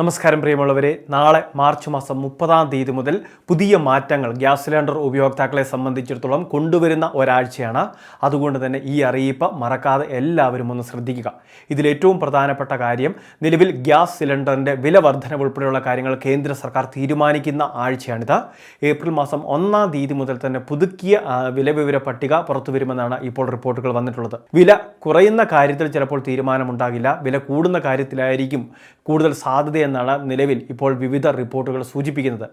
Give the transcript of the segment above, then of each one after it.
നമസ്കാരം പ്രിയമുള്ളവരെ, നാളെ മാർച്ച് മാസം 30-ാം തീയതി മുതൽ പുതിയ മാറ്റങ്ങൾ ഗ്യാസ് സിലിണ്ടർ ഉപയോക്താക്കളെ സംബന്ധിച്ചിടത്തോളം കൊണ്ടുവരുന്ന ഒരാഴ്ചയാണ്. അതുകൊണ്ട് തന്നെ ഈ അറിയിപ്പ് മറക്കാതെ എല്ലാവരും ഒന്ന് ശ്രദ്ധിക്കുക. ഇതിലേറ്റവും പ്രധാനപ്പെട്ട കാര്യം, നിലവിൽ ഗ്യാസ് സിലിണ്ടറിൻ്റെ വില വർധനവ് ഉൾപ്പെടെയുള്ള കാര്യങ്ങൾ കേന്ദ്ര സർക്കാർ തീരുമാനിക്കുന്ന ആഴ്ചയാണിത്. ഏപ്രിൽ മാസം 1-ാം തീയതി മുതൽ തന്നെ പുതുക്കിയ വിലവിവര പട്ടിക പുറത്തുവരുമെന്നാണ് ഇപ്പോൾ റിപ്പോർട്ടുകൾ വന്നിട്ടുള്ളത്. വില കുറയുന്ന കാര്യത്തിൽ ചിലപ്പോൾ തീരുമാനമുണ്ടാകില്ല, വില കൂടുന്ന കാര്യത്തിലായിരിക്കും കൂടുതൽ സാധ്യത എന്നാണ് നിലവിൽ ഇപ്പോൾ വിവിധ റിപ്പോർട്ടുകൾ സൂചിപ്പിക്കുന്നത്.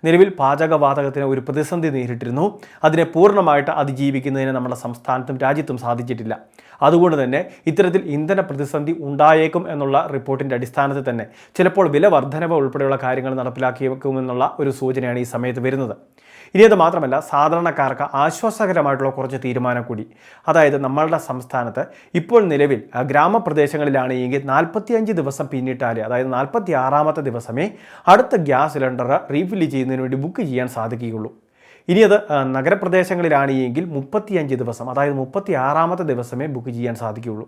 നിലവിൽ പാചകവാതകത്തിന് ഒരു പ്രതിസന്ധി നേരിട്ടിരുന്നു. അതിനെ പൂർണ്ണമായിട്ട് അതിജീവിക്കുന്നതിന് നമ്മുടെ സംസ്ഥാനത്തും രാജ്യത്തും സാധിച്ചിട്ടില്ല. അതുകൊണ്ട് തന്നെ ഇത്തരത്തിൽ ഇന്ധന പ്രതിസന്ധി ഉണ്ടായേക്കും എന്നുള്ള റിപ്പോർട്ടിൻ്റെ അടിസ്ഥാനത്തിൽ തന്നെ ചിലപ്പോൾ വില വർധനവ് ഉൾപ്പെടെയുള്ള കാര്യങ്ങൾ നടപ്പിലാക്കിയേക്കുമെന്നുള്ള ഒരു സൂചനയാണ് ഈ സമയത്ത് വരുന്നത്. ഇനി അത് മാത്രമല്ല, സാധാരണക്കാർക്ക് ആശ്വാസകരമായിട്ടുള്ള കുറച്ച് തീരുമാനം കൂടി. അതായത് നമ്മളുടെ സംസ്ഥാനത്ത് ഇപ്പോൾ നിലവിൽ ഗ്രാമപ്രദേശങ്ങളിലാണ് എങ്കിൽ 45 ദിവസം പിന്നിട്ടാൽ, അതായത് 46-ാമത്തെ ദിവസമേ അടുത്ത ഗ്യാസ് സിലിണ്ടർ റീഫില്ല് ചെയ്യുന്നതിന് വേണ്ടി ബുക്ക് ചെയ്യാൻ സാധിക്കുകയുള്ളൂ. ഇനി അത് നഗരപ്രദേശങ്ങളിലാണ് എങ്കിൽ 35 ദിവസം, അതായത് 36-ാമത്തെ ദിവസമേ ബുക്ക് ചെയ്യാൻ സാധിക്കുകയുള്ളൂ.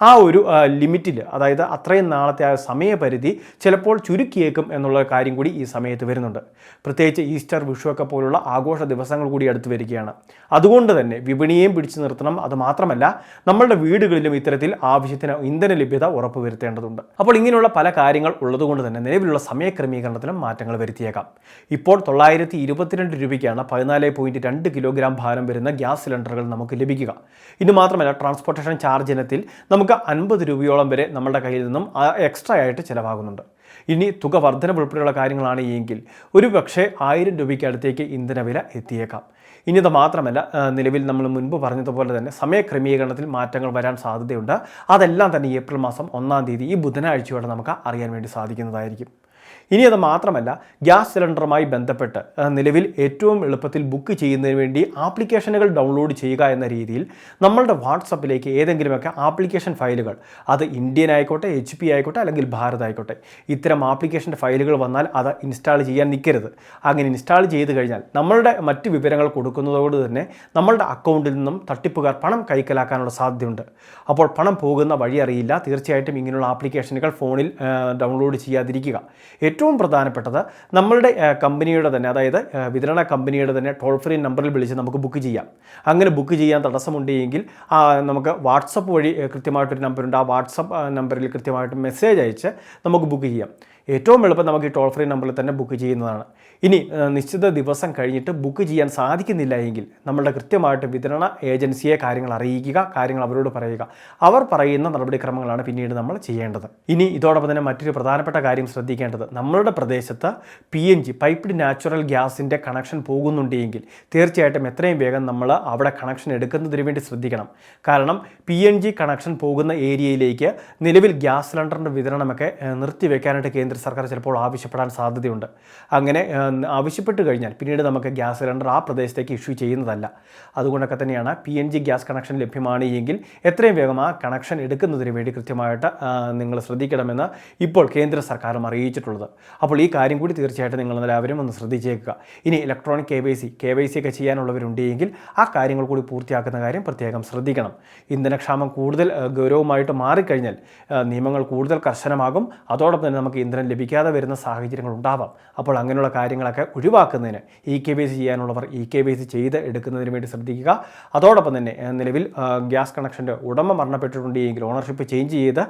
ആ ഒരു ലിമിറ്റിൽ, അതായത് അത്രയും നാളത്തെ ആ സമയപരിധി ചിലപ്പോൾ ചുരുക്കിയേക്കും എന്നുള്ള കാര്യം കൂടി ഈ സമയത്ത് വരുന്നുണ്ട്. പ്രത്യേകിച്ച് ഈസ്റ്റർ, വിഷുവൊക്കെ പോലുള്ള ആഘോഷ ദിവസങ്ങൾ കൂടി അടുത്ത് വരികയാണ്. അതുകൊണ്ട് തന്നെ വിപണിയെയും പിടിച്ചു നിർത്തണം. അതുമാത്രമല്ല, നമ്മളുടെ വീടുകളിലും ഇത്തരത്തിൽ ആവശ്യത്തിന് ഇന്ധന ലഭ്യത ഉറപ്പുവരുത്തേണ്ടതുണ്ട്. അപ്പോൾ ഇങ്ങനെയുള്ള പല കാര്യങ്ങൾ ഉള്ളതുകൊണ്ട് തന്നെ നിലവിലുള്ള സമയക്രമീകരണത്തിലും മാറ്റങ്ങൾ വരുത്തിയേക്കാം. ഇപ്പോൾ 922 രൂപയ്ക്കാണ് 14.2 കിലോഗ്രാം ഭാരം വരുന്ന ഗ്യാസ് സിലിണ്ടറുകൾ നമുക്ക് ലഭിക്കുക. ഇനി മാത്രമല്ല, ട്രാൻസ്പോർട്ടേഷൻ ചാർജ് ഇനത്തിൽ നമുക്ക് 50 രൂപയോളം വരെ നമ്മുടെ കയ്യിൽ നിന്നും എക്സ്ട്രാ ആയിട്ട് ചിലവാകുന്നുണ്ട്. ഇനി തുക വർധന ഉൾപ്പെടെയുള്ള കാര്യങ്ങളാണ് എങ്കിൽ ഒരു പക്ഷേ 1000 രൂപയ്ക്ക് അടുത്തേക്ക് ഇന്ധനവില എത്തിയേക്കാം. ഇനി അത് മാത്രമല്ല, നിലവിൽ നമ്മൾ മുൻപ് പറഞ്ഞതുപോലെ തന്നെ സമയക്രമീകരണത്തിൽ മാറ്റങ്ങൾ വരാൻ സാധ്യതയുണ്ട്. അതെല്ലാം തന്നെ ഏപ്രിൽ മാസം 1-ാം തീയതി ഈ ബുധനാഴ്ചയോടെ നമുക്ക് അറിയാൻ വേണ്ടി സാധിക്കുന്നതായിരിക്കും. ഇനി അത് മാത്രമല്ല, ഗ്യാസ് സിലിണ്ടറുമായി ബന്ധപ്പെട്ട് നിലവിൽ ഏറ്റവും എളുപ്പത്തിൽ ബുക്ക് ചെയ്യുന്നതിന് വേണ്ടി ആപ്ലിക്കേഷനുകൾ ഡൗൺലോഡ് ചെയ്യുക എന്ന രീതിയിൽ നമ്മളുടെ വാട്സപ്പിലേക്ക് ഏതെങ്കിലുമൊക്കെ ആപ്ലിക്കേഷൻ ഫയലുകൾ, അത് ഇന്ത്യൻ ആയിക്കോട്ടെ, HP ആയിക്കോട്ടെ, അല്ലെങ്കിൽ ഭാരത് ആയിക്കോട്ടെ, ഇത്തരം ആപ്ലിക്കേഷൻ്റെ ഫയലുകൾ വന്നാൽ അത് ഇൻസ്റ്റാൾ ചെയ്യാൻ നിൽക്കരുത്. അങ്ങനെ ഇൻസ്റ്റാൾ ചെയ്ത് കഴിഞ്ഞാൽ നമ്മളുടെ മറ്റ് വിവരങ്ങൾ കൊടുക്കുന്നതോട് തന്നെ നമ്മളുടെ അക്കൗണ്ടിൽ നിന്നും തട്ടിപ്പുകാർ പണം കൈക്കലാക്കാനുള്ള സാധ്യതയുണ്ട്. അപ്പോൾ പണം പോകുന്ന വഴി അറിയില്ല. തീർച്ചയായിട്ടും ഇങ്ങനെയുള്ള ആപ്ലിക്കേഷനുകൾ ഫോണിൽ ഡൗൺലോഡ് ചെയ്യാതിരിക്കുക. ഏറ്റവും പ്രധാനപ്പെട്ടത്, നമ്മളുടെ കമ്പനിയുടെ തന്നെ, അതായത് വിതരണ കമ്പനിയുടെ തന്നെ ടോൾ ഫ്രീ നമ്പറിൽ വിളിച്ച് നമുക്ക് ബുക്ക് ചെയ്യാം. അങ്ങനെ ബുക്ക് ചെയ്യാൻ തടസ്സമുണ്ടെങ്കിൽ നമുക്ക് വാട്സപ്പ് വഴി കൃത്യമായിട്ടൊരു നമ്പറുണ്ട്. ആ വാട്സപ്പ് നമ്പറിൽ കൃത്യമായിട്ട് മെസ്സേജ് അയച്ച് നമുക്ക് ബുക്ക് ചെയ്യാം. ഏറ്റവും എളുപ്പം നമുക്ക് ഈ ടോൾ ഫ്രീ നമ്പറിൽ തന്നെ ബുക്ക് ചെയ്യുന്നതാണ്. ഇനി നിശ്ചിത ദിവസം കഴിഞ്ഞിട്ട് ബുക്ക് ചെയ്യാൻ സാധിക്കുന്നില്ല എങ്കിൽ നമ്മളുടെ കൃത്യമായിട്ട് വിതരണ ഏജൻസിയെ കാര്യങ്ങൾ അറിയിക്കുക, കാര്യങ്ങൾ അവരോട് പറയുക. അവർ പറയുന്ന നടപടിക്രമങ്ങളാണ് പിന്നീട് നമ്മൾ ചെയ്യേണ്ടത്. ഇനി ഇതോടൊപ്പം തന്നെ മറ്റൊരു പ്രധാനപ്പെട്ട കാര്യം ശ്രദ്ധിക്കേണ്ടത്, നമ്മളുടെ പ്രദേശത്ത് PNG പൈപ്ഡ് നാച്ചുറൽ ഗ്യാസിൻ്റെ കണക്ഷൻ പോകുന്നുണ്ടെങ്കിൽ തീർച്ചയായിട്ടും എത്രയും വേഗം നമ്മൾ അവിടെ കണക്ഷൻ എടുക്കുന്നതിന് വേണ്ടി ശ്രദ്ധിക്കണം. കാരണം PNG കണക്ഷൻ പോകുന്ന ഏരിയയിലേക്ക് നിലവിൽ ഗ്യാസ് സിലിണ്ടറിൻ്റെ വിതരണമൊക്കെ നിർത്തിവെക്കാനായിട്ട് കേന്ദ്ര സർക്കാർ ചിലപ്പോൾ ആവശ്യപ്പെടാൻ സാധ്യതയുണ്ട്. അങ്ങനെ ആവശ്യപ്പെട്ട് കഴിഞ്ഞാൽ പിന്നീട് നമുക്ക് ഗ്യാസ് സിലിണ്ടർ ആ പ്രദേശത്തേക്ക് ഇഷ്യൂ ചെയ്യുന്നതല്ല. അതുകൊണ്ടൊക്കെ തന്നെയാണ് PNG ഗ്യാസ് കണക്ഷൻ ലഭ്യമാണ് എങ്കിൽ എത്രയും വേഗം ആ കണക്ഷൻ എടുക്കുന്നതിന് വേണ്ടി കൃത്യമായിട്ട് നിങ്ങൾ ശ്രദ്ധിക്കണമെന്ന് ഇപ്പോൾ കേന്ദ്ര സർക്കാരും അറിയിച്ചിട്ടുള്ളത്. അപ്പോൾ ഈ കാര്യം കൂടി തീർച്ചയായിട്ടും നിങ്ങൾ എല്ലാവരും ഒന്ന് ശ്രദ്ധിച്ചേക്കുക. ഇനി ഇലക്ട്രോണിക് KYC ഒക്കെ ചെയ്യാനുള്ളവരുണ്ടെങ്കിൽ ആ കാര്യങ്ങൾ കൂടി പൂർത്തിയാക്കുന്ന കാര്യം പ്രത്യേകം ശ്രദ്ധിക്കണം. ഇന്ധനക്ഷാമം കൂടുതൽ ഗൗരവമായിട്ട് മാറിക്കഴിഞ്ഞാൽ നിയമങ്ങൾ കൂടുതൽ കർശനമാകും. അതോടൊപ്പം തന്നെ നമുക്ക് ഇന്ധനം ലഭിക്കാതെ വരുന്ന സാഹചര്യങ്ങൾ ഉണ്ടാവാം. അപ്പോൾ അങ്ങനെയുള്ള കാര്യങ്ങളൊക്കെ ഒഴിവാക്കുന്നതിന് KYC ചെയ്യാനുള്ളവർ KYC ചെയ്ത് എടുക്കുന്നതിന് വേണ്ടി ശ്രദ്ധിക്കുക. അതോടൊപ്പം തന്നെ നിലവിൽ ഗ്യാസ് കണക്ഷൻ്റെ ഉടമ മരണപ്പെട്ടിട്ടുണ്ടെങ്കിൽ ഓണർഷിപ്പ് ചേഞ്ച് ചെയ്ത്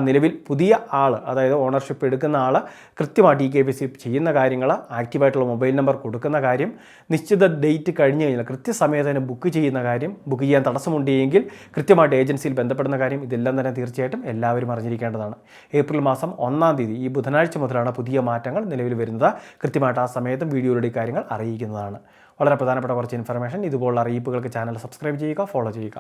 നിലവിൽ പുതിയ ആൾ, അതായത് ഓണർഷിപ്പ് എടുക്കുന്ന ആൾ കൃത്യമായിട്ട് KYC ചെയ്യുന്ന കാര്യങ്ങൾ, ആക്റ്റീവായിട്ടുള്ള മൊബൈൽ നമ്പർ കൊടുക്കുന്ന കാര്യം, നിശ്ചിത ഡേറ്റ് കഴിഞ്ഞ് കഴിഞ്ഞാൽ കൃത്യസമയത്ത് തന്നെ ബുക്ക് ചെയ്യുന്ന കാര്യം, ബുക്ക് ചെയ്യാൻ തടസ്സമുണ്ടെങ്കിൽ കൃത്യമായിട്ട് ഏജൻസിയിൽ ബന്ധപ്പെടുന്ന കാര്യം, ഇതെല്ലാം തന്നെ തീർച്ചയായിട്ടും എല്ലാവരും അറിഞ്ഞിരിക്കേണ്ടതാണ്. ഏപ്രിൽ മാസം 1-ാം തീയതി ഈ ബുധനാഴ്ച മുതലാണ് പുതിയ മാറ്റങ്ങൾ നിലവിൽ വരുന്നത്. കൃത്യമായിട്ട് ആ സമയത്തും വീഡിയോയുടെ കാര്യങ്ങൾ അറിയിക്കുന്നതാണ്. വളരെ പ്രധാനപ്പെട്ട കുറച്ച് ഇൻഫർമേഷൻ. ഇതുപോലുള്ള അറിയിപ്പുകൾക്ക് ചാനൽ സബ്സ്ക്രൈബ് ചെയ്യുക, ഫോളോ ചെയ്യുക.